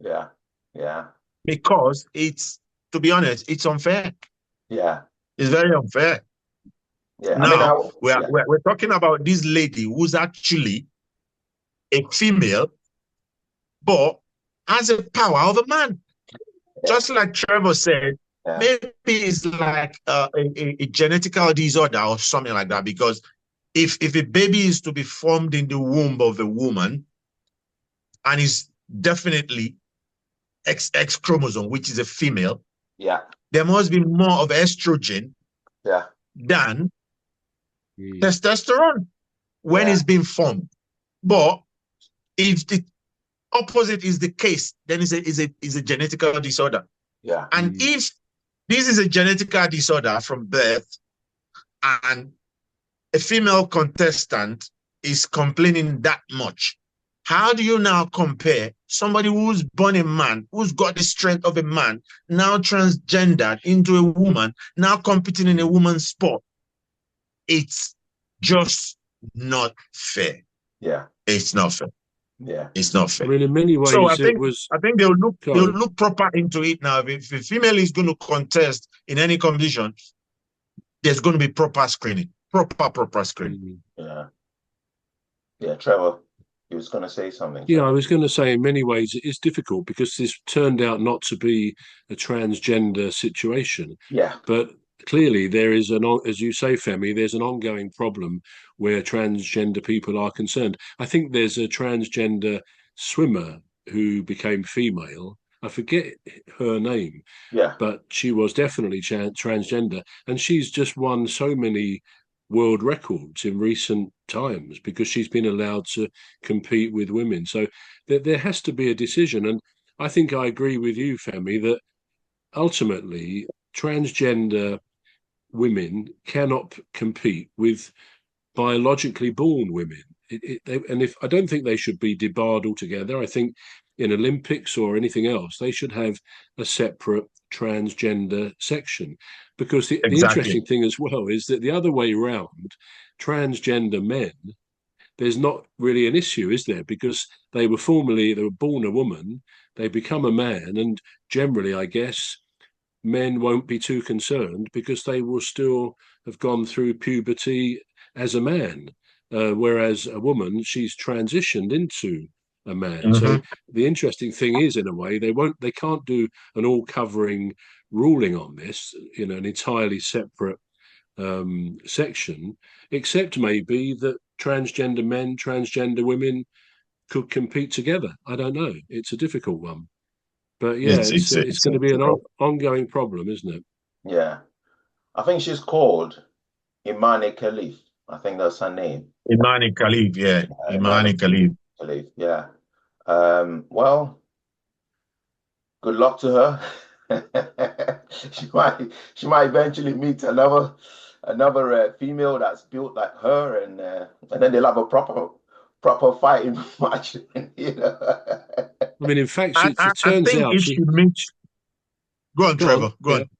Yeah. Yeah. because it's, to be honest, it's unfair. Yeah. It's very unfair. Yeah. I mean, Now yeah. we're talking about this lady who's actually a female, but has a power of a man. Yeah. Just like Trevor said, Yeah. maybe it's like a genetical disorder or something like that. Because if a baby is to be formed in the womb of a woman and is definitely X chromosome, which is a female, Yeah. there must be more of estrogen Yeah. than Mm. testosterone when Yeah. it's being formed. But if the opposite is the case, then it's a genetical disorder. Yeah. And Mm. if this is a genetical disorder from birth and a female contestant is complaining that much, how do you now compare somebody who's born a man, who's got the strength of a man, now transgendered into a woman, now competing in a woman's sport? It's just not fair. Yeah. It's not fair. Yeah. It's not I fair. mean, in many So ways, it was. I think they'll Sorry. look proper into it now. If a female is going to contest in any competition, there's going to be proper screening, proper screening. Mm. Yeah. Yeah. Trevor, you was going to say something, Yeah, I Trevor. was going to say, in many ways, it is difficult because this turned out not to be a transgender situation. Yeah. But clearly, there is as you say, Femi, there's an ongoing problem where transgender people are concerned. I think there's a transgender swimmer who became female. I forget her name, Yeah. but she was definitely transgender, and she's just won so many world records in recent times because she's been allowed to compete with women. So there has to be a decision, and I think I agree with you, Femi, that ultimately transgender women cannot compete with biologically born women. And if I don't think they should be debarred altogether. I think in Olympics or anything else, they should have a separate transgender section. Because the Exactly. interesting thing as well is that the other way round, transgender men, there's not really an issue, is there? Because they were born a woman, they become a man, and generally, I guess, men won't be too concerned because they will still have gone through puberty as a man. Whereas a woman, she's transitioned into a man. So Mm-hmm. the interesting thing is, in a way, they can't do an all-covering ruling on this, an entirely separate section, except maybe that transgender men, transgender women could compete together. I don't know. It's a difficult one. But yeah, it's It's going to be an difficult. ongoing problem, isn't it? Yeah. I think she's called Imane Khelif. I think that's her name. Imane Khelif, yeah, Imane Imane Khelif. Khelif. Yeah. Well, good luck to her. She might eventually meet another female that's built like her, and then they'll have a proper fighting match. You know. I mean, in fact, I it turns think out if she. she meets, go on, Go on, Trevor, go yeah. on.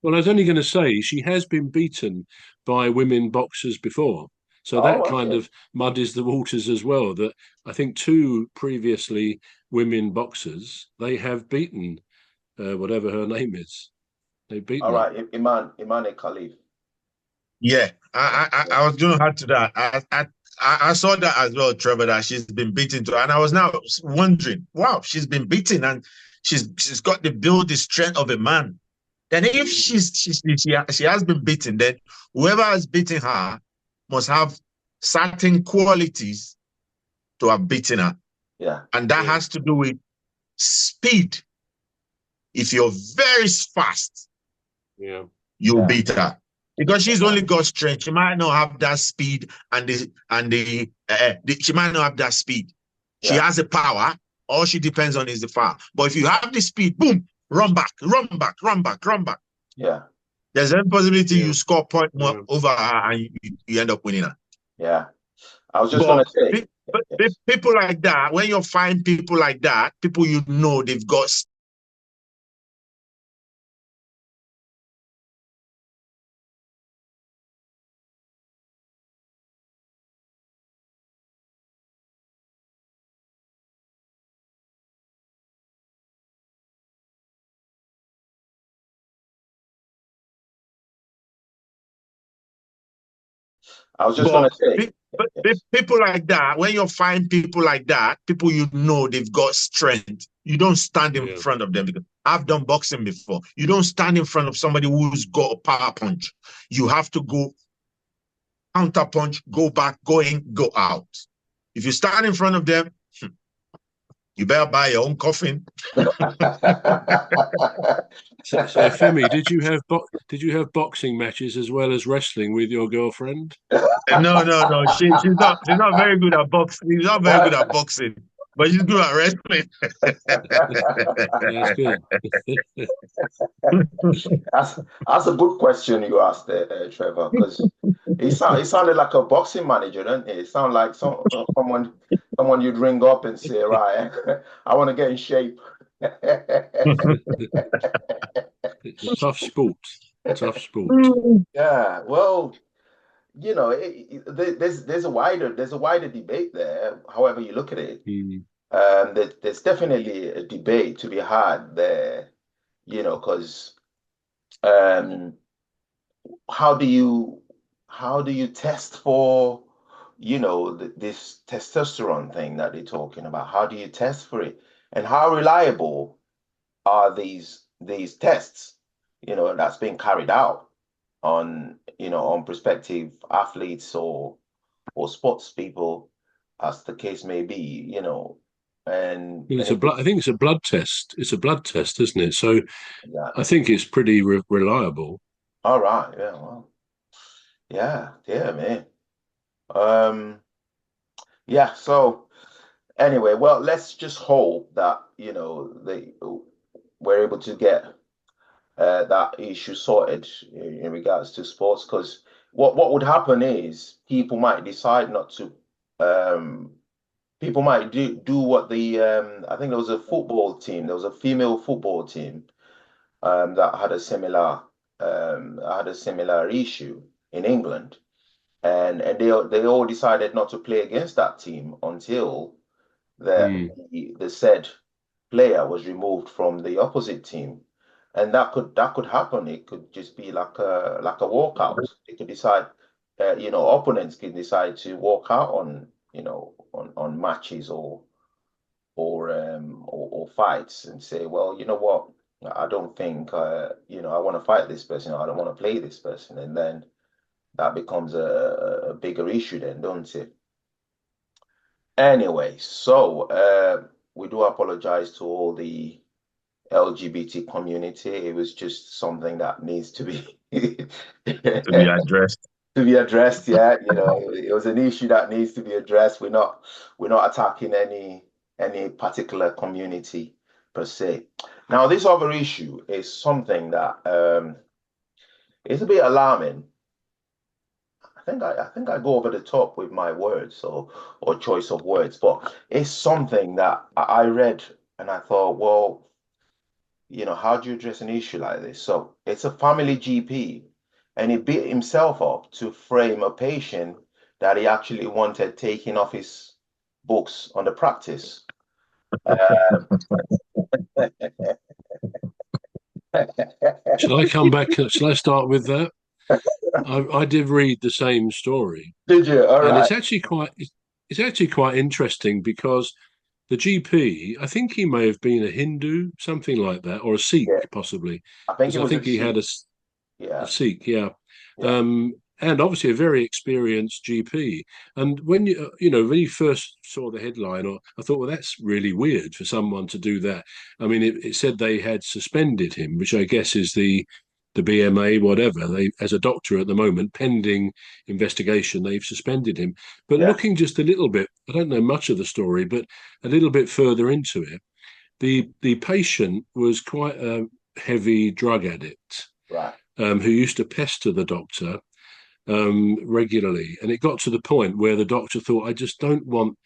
Well, I was only going to say she has been beaten by women boxers before. So that Oh, kind okay. of muddies the waters as well. That I think two previously women boxers, they have beaten whatever her name is. They've All beaten her. right, Imane Khalif. Yeah, Yeah, I was going to add to that. I saw that as well, Trevor, that she's been beaten to, and I was now wondering, wow, she's been beaten, and she's got the build, the strength of a man. Then if Mm. she has been beaten, then whoever has beaten her must have certain qualities to have beaten her, yeah, and that Yeah, has to do with speed. If you're very fast, yeah, you'll yeah, beat her because she's yeah, only got strength. She might not have that speed, she might not have that speed. She yeah, has the power. All she depends on is the power. But if you have the speed, boom, run back, run back, run back, run back. yeah, There's a possibility yeah, you score point more yeah. over her and you end up winning her. yeah. I was just gonna But say, yes. people like that, when you find people like that, people you know they've got I was just But, gonna say, people like that, when you find people like that, people you know they've got strength, you don't stand in Yeah. front of them because I've done boxing before. You don't stand in front of somebody who's got a power punch. You have to go counter punch, go back, go in, go out. If you stand in front of them, you better buy your own coffin. So Femi, did you have boxing matches as well as wrestling with your girlfriend? No, no, no. She's not very good at boxing. She's not very good at boxing, but she's good at wrestling. That's good. That's a good question you asked there, Trevor, because it sounded like a boxing manager, didn't it? It sounded like someone you'd ring up and say, right, I want to get in shape. It's a tough sport. Tough sport. Yeah, well, there's a wider debate there. However you look at it, Mm. there's definitely a debate to be had there. Because um, how do you test for this testosterone thing that they're talking about? How do you test for it, and how reliable are these tests? That's being carried out on on prospective athletes or sports people, as the case may be. Well, And if I think it's a blood test. It's a blood test, isn't it? So yeah, I think it's pretty reliable. all right, yeah, well, yeah, man. Um, yeah. So anyway, well, let's just hope that they we're able to get that issue sorted in regards to sports, because what would happen is people might decide not to. Um, People might do what the I think there was a football team. There was a female football team that had a similar issue in England, and they all decided not to play against that team until Mm. the said player was removed from the opposite team, and that could happen. It could just be like a walkout. They could decide, opponents can decide to walk out on on matches or fights and say, well, you know what, I don't think I want to fight this person. I don't want to play this person, and then that becomes a bigger issue then, don't it? Anyway, so we do apologize to all the LGBT community. It was just something that needs to be To be addressed. to be addressed. Yeah, it was an issue that needs to be addressed. We're not attacking any particular community per se. Now, this other issue is something that is a bit alarming. I think I go over the top with my words or choice of words, but it's something that I read and I thought, well, how do you address an issue like this? So it's a family GP, and he beat himself up to frame a patient that he actually wanted taking off his books on the practice. Shall I come back? Shall I start with that? I did read the same story, Did you? All and right. it's actually quite interesting because the GP, I think he may have been a Hindu, something like that, or a Sikh Yeah, possibly, I think because it I was a think he had C. a Yeah, Sikh, yeah, yeah, and obviously a very experienced GP. And when when you first saw the headline, or I thought, well, that's really weird for someone to do that. I mean, it said they had suspended him, which I guess is the BMA, whatever. They, as a doctor at the moment, pending investigation, they've suspended him. But yeah. looking just a little bit, I don't know much of the story, but a little bit further into it, the patient was quite a heavy drug addict Right. who used to pester the doctor regularly. And it got to the point where the doctor thought, I just don't want